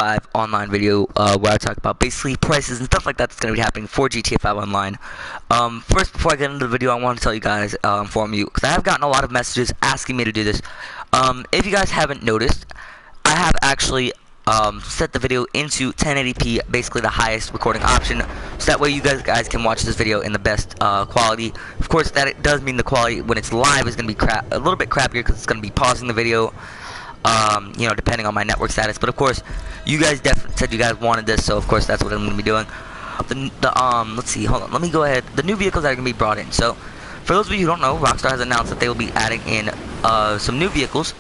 5 online video where I talk about basically prices and stuff like that that's going to be happening for GTA 5 Online. First, before I get into the video, I want to tell you guys, inform you, because I have gotten a lot of messages asking me to do this. If you guys haven't noticed, I have actually set the video into 1080p, basically the highest recording option, so that way you guys can watch this video in the best quality. Of course, that it does mean the quality when it's live is going to be a little bit crappier because it's going to be pausing the video, you know, depending on my network status. But of course, you guys definitely said you guys wanted this, so of course that's what I'm going to be doing. Let's see, hold on, let me go ahead. The new vehicles that are going to be brought in. So, for those of you who don't know, Rockstar has announced that they will be adding in some new vehicles,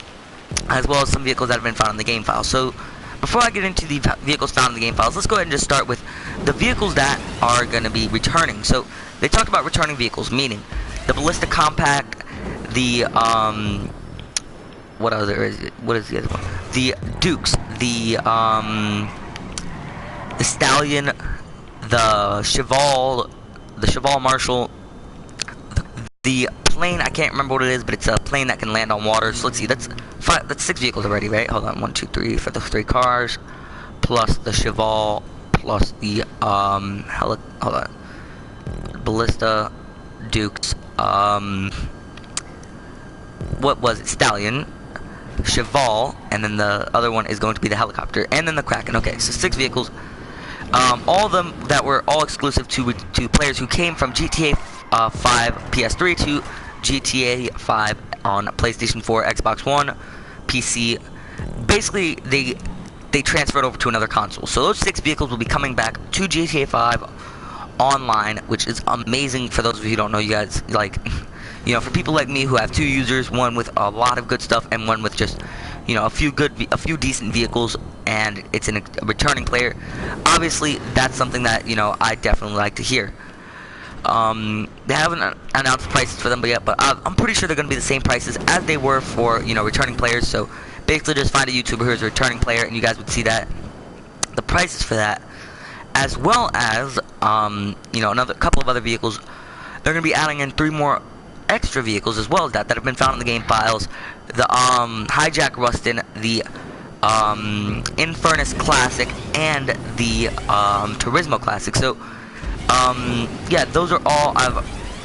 as well as some vehicles that have been found in the game file. So, before I get into the vehicles found in the game files, let's go ahead and just start with the vehicles that are going to be returning. So, they talked about returning vehicles, meaning the Ballista Compact, the, what other is it? What is the other one? The Dukes, the Stallion, the Cheval Marshal, the plane, I can't remember what it is, but it's a plane that can land on water. So let's see, that's 6 vehicles already, right? Hold on, 1, 2, 3 for the 3 cars, plus the Cheval, plus the hold on, Ballista, Dukes, what was it? Stallion, Cheval, and then the other one is going to be the helicopter, and then the Kraken. Okay, so 6 vehicles. All of them that were all exclusive to players who came from GTA 5 PS3 to GTA 5 on PlayStation 4, Xbox One, PC. Basically, they transferred over to another console. So those 6 vehicles will be coming back to GTA 5 online, which is amazing. For those of you who don't know, you guys, like, you know, for people like me who have 2 users, one with a lot of good stuff and one with just, you know, a few decent vehicles, and it's a returning player, obviously that's something that, you know, I definitely like to hear. They haven't announced prices for them yet, but I'm pretty sure they're going to be the same prices as they were for, you know, returning players. So basically just find a YouTuber who's a returning player and you guys would see that the prices for that, as well as you know, another couple of other vehicles. They're going to be adding in 3 more extra vehicles as well as that have been found in the game files. The Hijack Rustin, the Infernus Classic, and the Turismo Classic. So yeah, those are all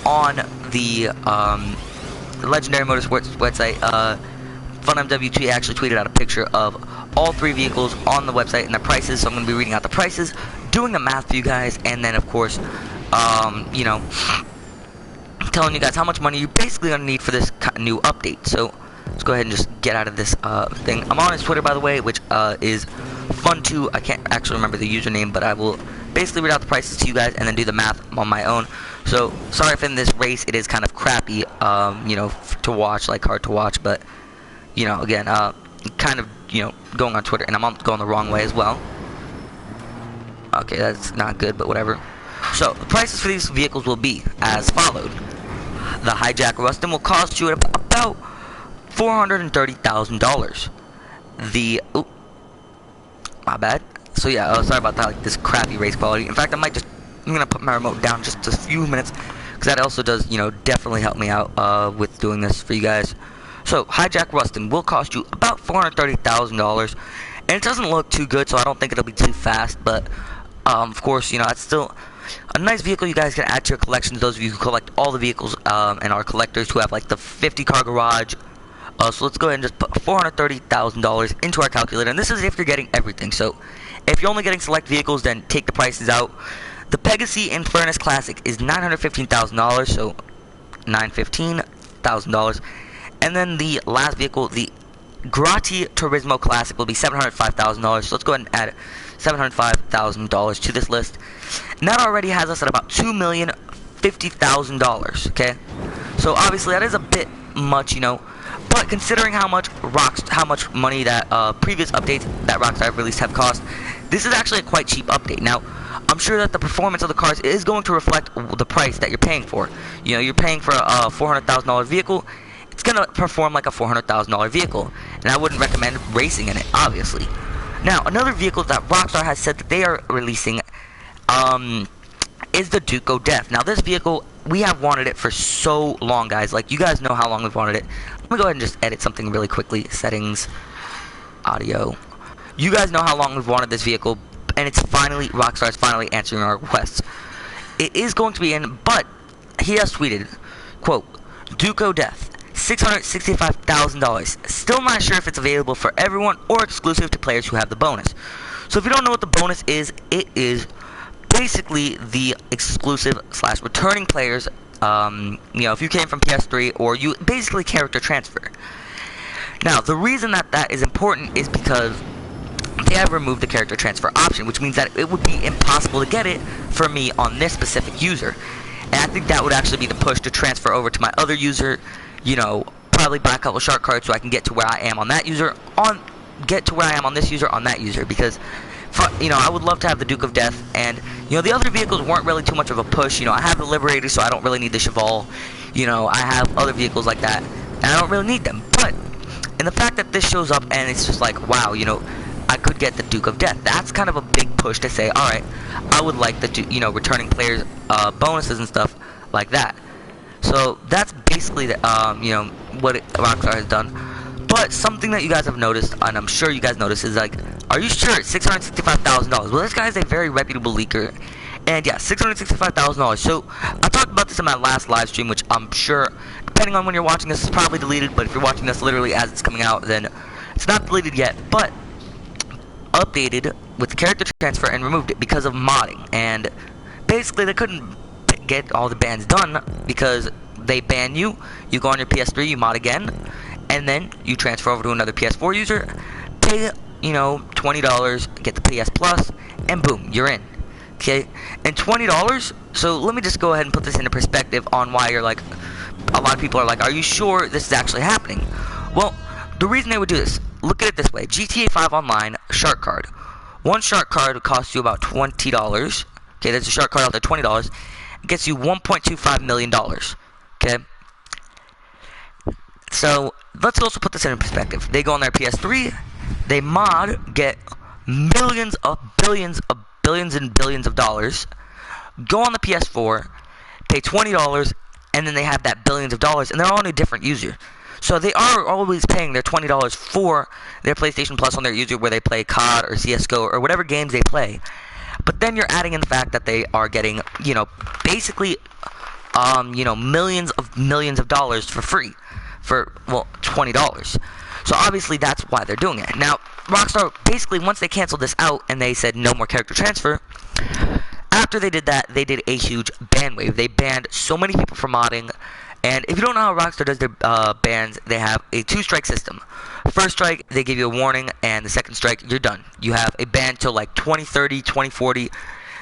on the Legendary Motorsports website. FunMW2 actually tweeted out a picture of all 3 vehicles on the website and the prices, so I'm going to be reading out the prices, doing the math for you guys, and then of course, you know, telling you guys how much money you're basically going to need for this new update. So let's go ahead and just get out of this thing. I'm on his Twitter, by the way, which is Fun2. I can't actually remember the username, but I will basically read out the prices to you guys and then do the math on my own. So sorry if in this race it is kind of crappy, you know, to watch, like hard to watch, but you know, again, kind of, you know, going on Twitter, and I'm going the wrong way as well. Okay, that's not good, but whatever. So the prices for these vehicles will be as followed. The Hijack Rustin will cost you about $430,000. The my bad. So yeah, sorry about that. Like this crappy race quality. In fact, I'm gonna put my remote down just a few minutes, because that also does, you know, definitely help me out with doing this for you guys. So Hijack Rustin will cost you about $430,000, and it doesn't look too good, so I don't think it'll be too fast. But of course, you know, it's still a nice vehicle you guys can add to your collections. Those of you who collect all the vehicles and are collectors who have like the 50 car garage. So let's go ahead and just put $430,000 into our calculator, and this is if you're getting everything. So if you're only getting select vehicles, then take the prices out. The Pegassi Infernus Classic is $915,000, so $915,000. And then the last vehicle, the Grotti Turismo Classic, will be $705,000. So let's go ahead and add $705,000 to this list. And that already has us at about $2,050,000. Okay, so obviously that is a bit much, you know. But considering how much money that previous updates that Rockstar have released have cost, this is actually a quite cheap update. Now, I'm sure that the performance of the cars is going to reflect the price that you're paying for. You know, you're paying for a $400,000 vehicle. It's going to perform like a $400,000 vehicle. And I wouldn't recommend racing in it, obviously. Now, another vehicle that Rockstar has said that they are releasing is the Duke Death. Now, this vehicle, we have wanted it for so long, guys. Like, you guys know how long we've wanted it. Let me go ahead and just edit something really quickly. Settings, audio. You guys know how long we've wanted this vehicle, and it's finally, Rockstar is finally answering our requests. It is going to be in, but he has tweeted, quote, Duco Death, $665,000. Still not sure if it's available for everyone or exclusive to players who have the bonus. So if you don't know what the bonus is, it is basically the exclusive / returning players. If you came from PS3, or you basically character transfer. Now, the reason that is important is because they have removed the character transfer option, which means that it would be impossible to get it for me on this specific user. And I think that would actually be the push to transfer over to my other user, probably buy a couple shark cards so I can get to where I am on that user, get to where I am on this user on that user, because I would love to have the Duke of Death, and the other vehicles weren't really too much of a push. I have the Liberator, so I don't really need the Cheval. I have other vehicles like that, and I don't really need them. But and the fact that this shows up and it's just like, wow, I could get the Duke of Death. That's kind of a big push to say, all right, I would like the returning players bonuses and stuff like that. So that's basically the, what Rockstar has done. But something that you guys have noticed, and I'm sure you guys noticed, is like, are you sure it's $665,000? Well, this guy is a very reputable leaker, and yeah, $665,000. So I talked about this in my last live stream, which I'm sure, depending on when you're watching this, is probably deleted. But if you're watching this literally as it's coming out, then it's not deleted yet, but updated with the character transfer and removed it because of modding. And basically, they couldn't get all the bans done because they ban you. You go on your PS3, you mod again, and then you transfer over to another PS4 user, pay, $20, get the PS Plus, and boom, you're in. Okay, and $20. So let me just go ahead and put this into perspective on why you're like, a lot of people are like, are you sure this is actually happening? Well, the reason they would do this, look at it this way: GTA 5 Online shark card. One shark card costs you about $20. Okay, there's a shark card out there, $20. It gets you $1.25 million. Okay. So let's also put this in perspective. They go on their PS3, they mod, get millions and billions of dollars, go on the PS4, pay $20, and then they have that billions of dollars, and they're all on a different user. So they are always paying their $20 for their PlayStation Plus on their user, where they play COD or CSGO or whatever games they play. But then you're adding in the fact that they are getting, basically, millions of dollars for free. For, well, $20. So obviously that's why they're doing it. Now, Rockstar, basically, once they canceled this out and they said no more character transfer, after they did that, they did a huge ban wave. They banned so many people from modding. And if you don't know how Rockstar does their bans, they have a 2-strike system. First strike, they give you a warning, and the second strike, you're done. You have a ban till like 2030, 2040.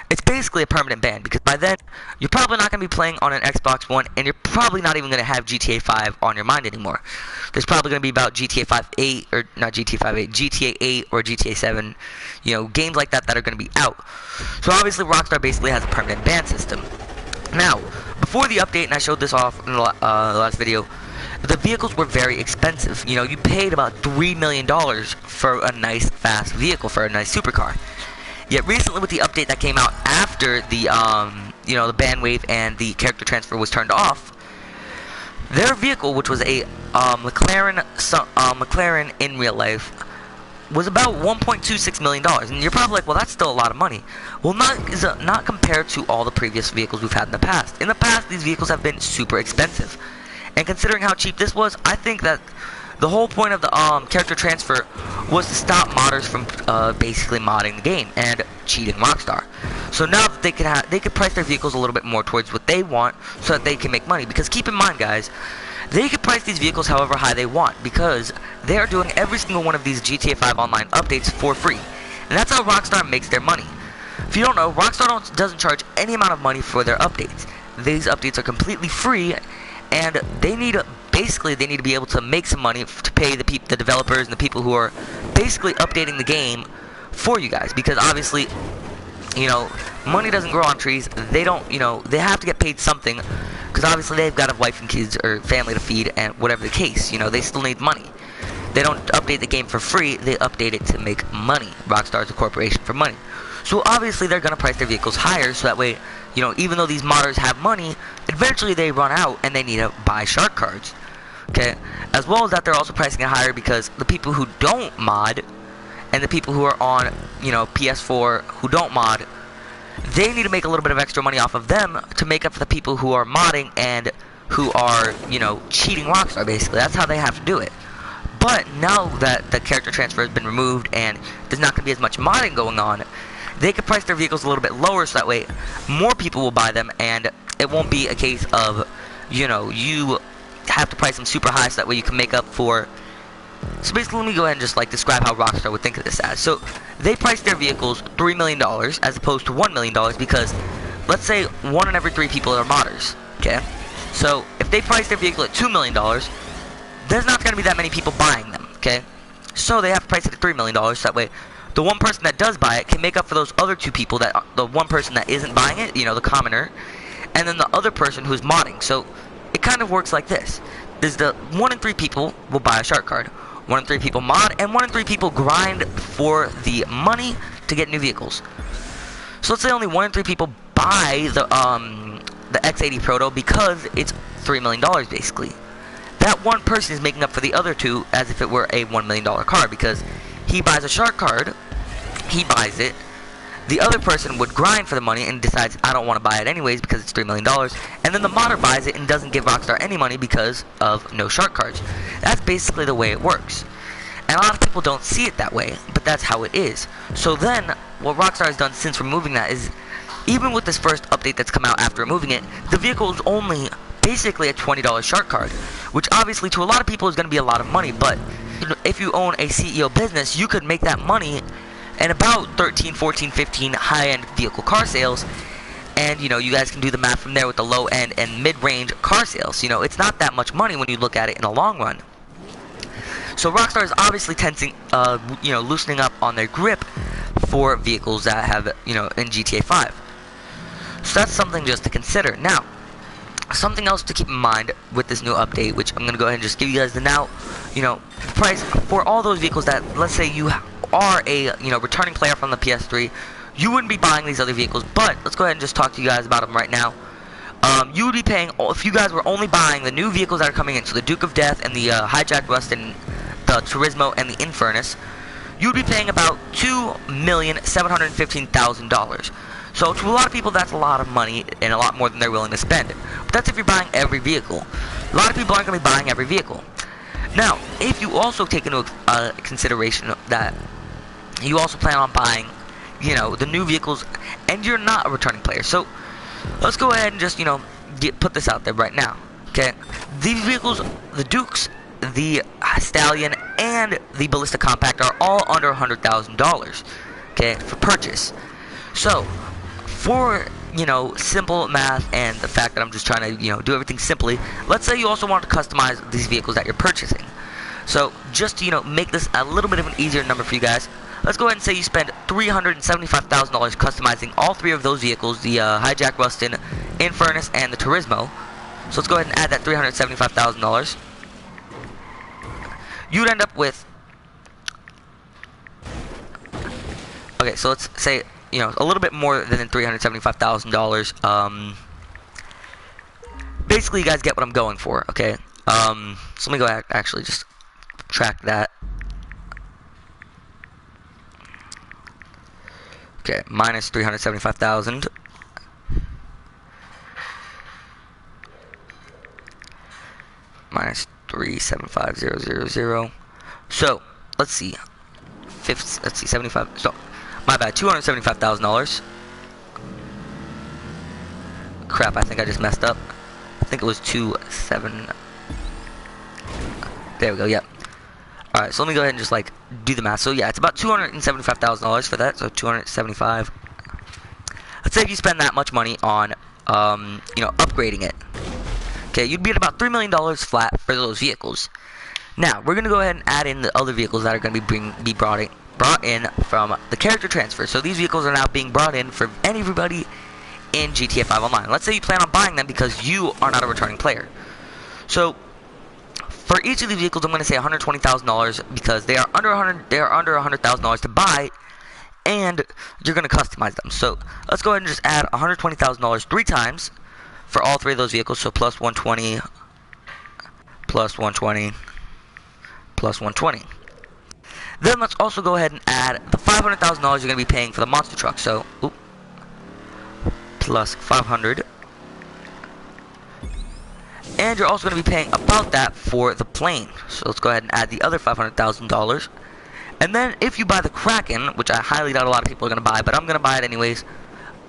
It's basically a permanent ban, because by then, you're probably not going to be playing on an Xbox One, and you're probably not even going to have GTA 5 on your mind anymore. There's probably going to be about GTA 5 8, or not GTA 5 8, GTA 8 or GTA 7, games like that are going to be out. So obviously, Rockstar basically has a permanent ban system. Now, before the update, and I showed this off in the last video, the vehicles were very expensive. You paid about $3 million for a nice, fast vehicle, for a nice supercar. Yet recently, with the update that came out after the the ban wave and the character transfer was turned off, their vehicle, which was a McLaren in real life, was about $1.26 million. And you're probably like, well, that's still a lot of money. Well, not compared to all the previous vehicles we've had in the past. In the past, these vehicles have been super expensive. And considering how cheap this was, I think that the whole point of the character transfer was to stop modders from basically modding the game and cheating Rockstar. So now that they could price their vehicles a little bit more towards what they want, so that they can make money. Because keep in mind, guys, they could price these vehicles however high they want, because they are doing every single one of these GTA 5 Online updates for free. And that's how Rockstar makes their money. If you don't know, Rockstar doesn't charge any amount of money for their updates. These updates are completely free, and they need to be able to make some money to pay the developers and the people who are basically updating the game for you guys. Because obviously, money doesn't grow on trees. They don't, they have to get paid something, because obviously they've got a wife and kids or family to feed, and whatever the case, they still need money. They don't update the game for free, they update it to make money. Rockstar is a corporation for money. So obviously they're going to price their vehicles higher, so that way, even though these modders have money, eventually they run out and they need to buy shark cards. Okay? As well as that, they're also pricing it higher because the people who don't mod and the people who are on, you know, PS4 who don't mod, they need to make a little bit of extra money off of them to make up for the people who are modding and who are, you know, cheating Rockstar, basically. That's how they have to do it. But now that the character transfer has been removed and there's not going to be as much modding going on, they can price their vehicles a little bit lower so that way more people will buy them, and it won't be a case of, you know, you have to price them super high so that way you can make up for. So basically, let me go ahead and just like describe how Rockstar would think of this as. So they price their vehicles $3 million as opposed to $1 million because let's say 1 in every 3 people are modders, okay? So if they price their vehicle at $2 million, there's not going to be that many people buying them, okay? So they have to price it at $3 million so that way the one person that does buy it can make up for those other 2 people, that the one person that isn't buying it, you know, the commoner, and then the other person who's modding. So it kind of works like this. There's the 1 in 3 people will buy a shark card, 1 in 3 people mod, and 1 in 3 people grind for the money to get new vehicles. So let's say only 1 in 3 people buy the X80 Proto because it's $3 million basically. That one person is making up for the other 2 as if it were a $1 million car, because he buys a shark card, he buys it, the other person would grind for the money and decides, I don't want to buy it anyways because it's $3 million, and then the modder buys it and doesn't give Rockstar any money because of no shark cards. That's basically the way it works. And a lot of people don't see it that way, but that's how it is. So then, what Rockstar has done since removing that is, even with this first update that's come out after removing it, the vehicle is only basically a $20 shark card, which obviously to a lot of people is going to be a lot of money, but if you own a CEO business, you could make that money in about 13, 14, 15 high-end vehicle car sales, and you know, you guys can do the math from there with the low-end and mid-range car sales. You know, it's not that much money when you look at it in the long run. So Rockstar is obviously tensing, you know, loosening up on their grip for vehicles that have, you know, in GTA 5. So that's something just to consider. Now, something else to keep in mind with this new update, which I'm going to go ahead and just give you guys the now, you know, price for all those vehicles that, let's say you are a, you know, returning player from the PS3, you wouldn't be buying these other vehicles, but let's go ahead and just talk to you guys about them right now. You would be paying, if you guys were only buying the new vehicles that are coming in, so the Duke of Death and the Hijack Rustin, the Turismo and the Infernus, you would be paying about $2,715,000. So to a lot of people, that's a lot of money and a lot more than they're willing to spend. But that's if you're buying every vehicle. A lot of people aren't going to be buying every vehicle. Now, if you also take into consideration that you also plan on buying, you know, the new vehicles, and you're not a returning player. So let's go ahead and just, you know, put this out there right now. Okay, these vehicles, the Dukes, the Stallion, and the Ballista Compact are all under $100,000. Okay, for purchase. So for, you know, simple math and the fact that I'm just trying to, you know, do everything simply, let's say you also want to customize these vehicles that you're purchasing. So just to, you know, make this a little bit of an easier number for you guys, let's go ahead and say you spend $375,000 customizing all 3 of those vehicles, the Hijack Rustin, Infernus, and the Turismo. So let's go ahead and add that $375,000. You'd end up with, okay, so let's say, you know, a little bit more than $375,000. Basically, you guys get what I'm going for, okay? So let me go actually just track that. Okay, minus 375,000. Minus 375,000. So let's see. Let's see, 75. So my bad, $275,000. Crap, I think I just messed up. I think it was 27. There we go. Yep. Alright, so let me go ahead and just like do the math. So yeah, it's about $275,000 for that. So 275. Let's say if you spend that much money on, you know, upgrading it. Okay, you'd be at about $3 million flat for those vehicles. Now we're gonna go ahead and add in the other vehicles that are gonna be brought in from the character transfer. So these vehicles are now being brought in for everybody in GTA 5 Online. Let's say you plan on buying them because you are not a returning player. So for each of these vehicles, I'm going to say $120,000 because they are under $100,000 to buy, and you're going to customize them. So let's go ahead and just add $120,000 3 times for all 3 of those vehicles. So plus 120, plus 120, plus 120. Then let's also go ahead and add the $500,000 you're going to be paying for the monster truck. So, plus 500. And you're also going to be paying about that for the plane. So let's go ahead and add the other $500,000. And then if you buy the Kraken, which I highly doubt a lot of people are going to buy, but I'm going to buy it anyways.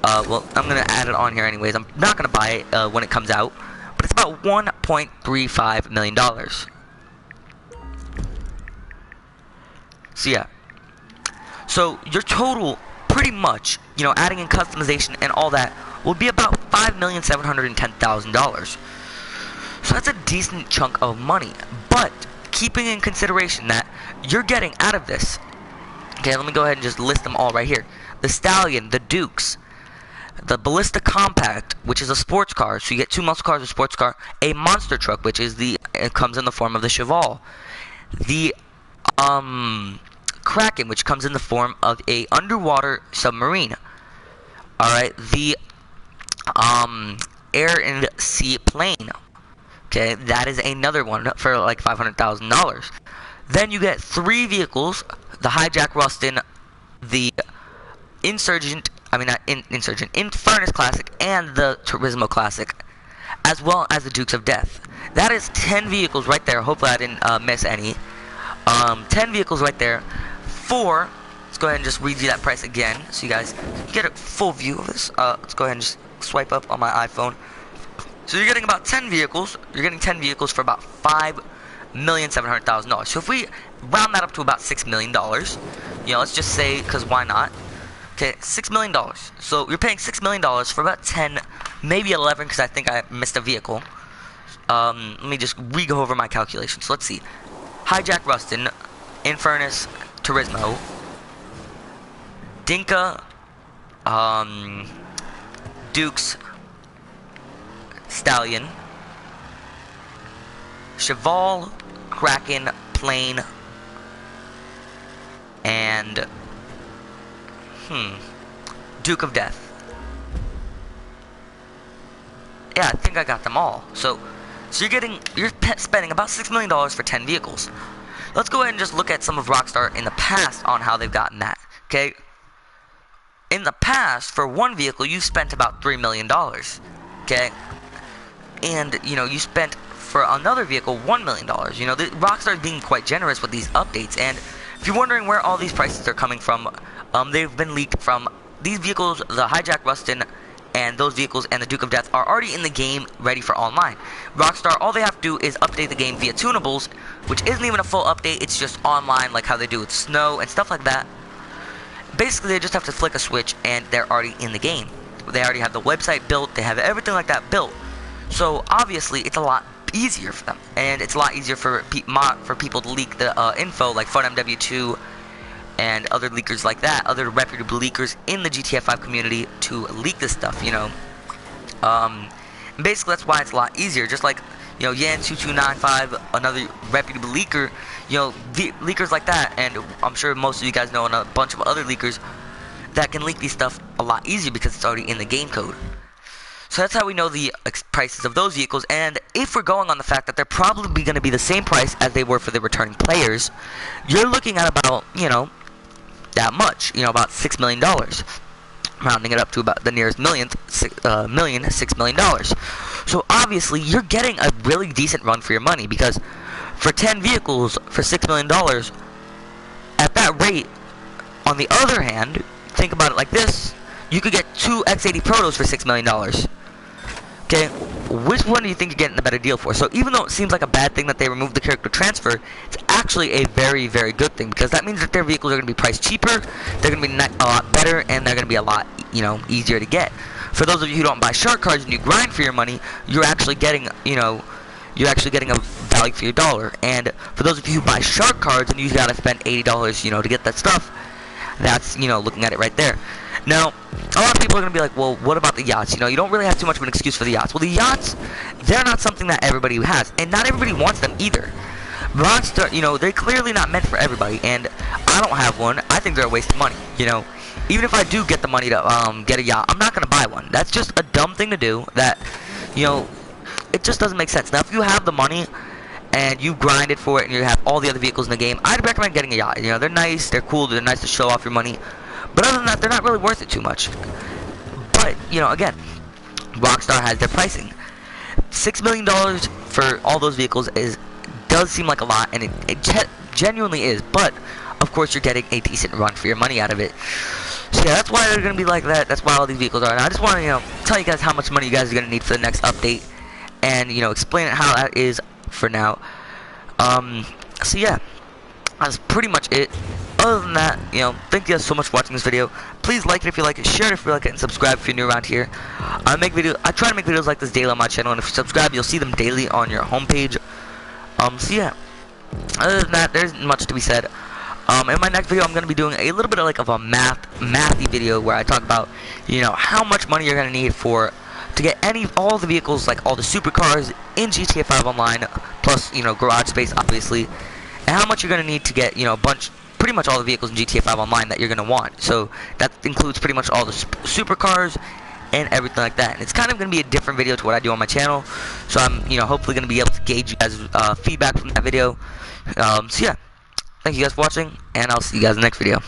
Well, I'm going to add it on here anyways. I'm not going to buy it when it comes out. But it's about $1.35 million. So yeah. So your total, pretty much, you know, adding in customization and all that, will be about $5,710,000. So that's a decent chunk of money. But keeping in consideration that you're getting out of this. Okay, let me go ahead and just list them all right here. The Stallion, the Dukes, the Ballista Compact, which is a sports car, so you get 2 muscle cars, a sports car, a monster truck, which is it comes in the form of the Cheval, the Kraken, which comes in the form of a underwater submarine. All right, the air and sea plane. Okay, that is another one for like $500,000. Then you get 3 vehicles: the Hijack Rustin, the Insurgent, Infernus Classic, and the Turismo Classic, as well as the Dukes of Death. That is 10 vehicles right there. Hopefully I didn't miss any. 10 vehicles right there. Let's go ahead and just read you that price again, so you guys get a full view of this. Let's go ahead and just swipe up on my iPhone. So you're getting about 10 vehicles. You're getting 10 vehicles for about $5,700,000. So if we round that up to about $6 million, you know, let's just say, because why not? Okay, $6 million. So you're paying $6 million for about 10, maybe 11, because I think I missed a vehicle. Let me just re-go over my calculations. So let's see. Hijack Rustin, Infernus Turismo, Dinka, Dukes, Stallion, Cheval, Kraken, Plane, and Duke of Death. Yeah, I think I got them all. So you're spending about $6 million for 10 vehicles. Let's go ahead and just look at some of Rockstar in the past on how they've gotten that. Okay, in the past, for one vehicle, you spent about $3 million. Okay, and you know, you spent for another vehicle $1 million. You know, Rockstar is being quite generous with these updates. And if you're wondering where all these prices are coming from, they've been leaked from these vehicles. The Hijack Rustin and those vehicles and the Duke of Death are already in the game, ready for online. Rockstar, all they have to do is update the game via tunables, which isn't even a full update. It's just online, like how they do with Snow and stuff like that. Basically, they just have to flick a switch and they're already in the game. They already have the website built. They have everything like that built. So obviously, it's a lot easier for them, and it's a lot easier for people to leak the info, like FunMW2 and other leakers like that, other reputable leakers in the GTA 5 community to leak this stuff, you know. Basically, that's why it's a lot easier. Just like, you know, Yan2295, another reputable leaker, you know, leakers like that, and I'm sure most of you guys know, and a bunch of other leakers that can leak these stuff a lot easier because it's already in the game code. So that's how we know the prices of those vehicles. And if we're going on the fact that they're probably going to be the same price as they were for the returning players, you're looking at about, you know, that much, you know, about $6 million, rounding it up to about the nearest millionth, $6 million. So obviously, you're getting a really decent run for your money, because for 10 vehicles for $6 million, at that rate, on the other hand, think about it like this, you could get 2 X80 Protos for $6 million. Okay, which one do you think you're getting the better deal for? So even though it seems like a bad thing that they removed the character transfer, it's actually a very, very good thing, because that means that their vehicles are going to be priced cheaper, they're going to be a lot better, and they're going to be a lot, you know, easier to get. For those of you who don't buy shark cards and you grind for your money, you're actually getting, you know, you're actually getting a value for your dollar. And for those of you who buy shark cards and you got to spend $80, you know, to get that stuff, that's, you know, looking at it right there. Now, a lot of people are going to be like, well, what about the yachts? You know, you don't really have too much of an excuse for the yachts. Well, the yachts, they're not something that everybody has, and not everybody wants them either. Rockstar, you know, they're clearly not meant for everybody, and I don't have one. I think they're a waste of money, you know. Even if I do get the money to get a yacht, I'm not going to buy one. That's just a dumb thing to do that, you know, it just doesn't make sense. Now, if you have the money and you grinded for it and you have all the other vehicles in the game, I'd recommend getting a yacht. You know, they're nice, they're cool, they're nice to show off your money, but other than that, they're not really worth it too much. But, you know, again, Rockstar has their pricing. $6 million for all those vehicles does seem like a lot, and it genuinely is, but of course you're getting a decent run for your money out of it. So yeah, that's why they're going to be like that. That's why all these vehicles are. And I just want to, you know, tell you guys how much money you guys are going to need for the next update, and, you know, explain how that is for now. So yeah, that's pretty much it. Other than that, you know, thank you guys so much for watching this video. Please like it if you like it, share it if you like it, and subscribe if you're new around here. I try to make videos like this daily on my channel, and if you subscribe, you'll see them daily on your homepage. So yeah, other than that, there isn't much to be said. In my next video, I'm going to be doing a little bit of a mathy video where I talk about, you know, how much money you're going to need to get all the vehicles, like all the supercars in GTA 5 Online, plus, you know, garage space, obviously, and how much you're going to need to get, you know, pretty much all the vehicles in GTA 5 Online that you're going to want. So that includes pretty much all the supercars and everything like that. And it's kind of going to be a different video to what I do on my channel. So I'm, you know, hopefully going to be able to gauge you guys' feedback from that video. So yeah, thank you guys for watching, and I'll see you guys in the next video.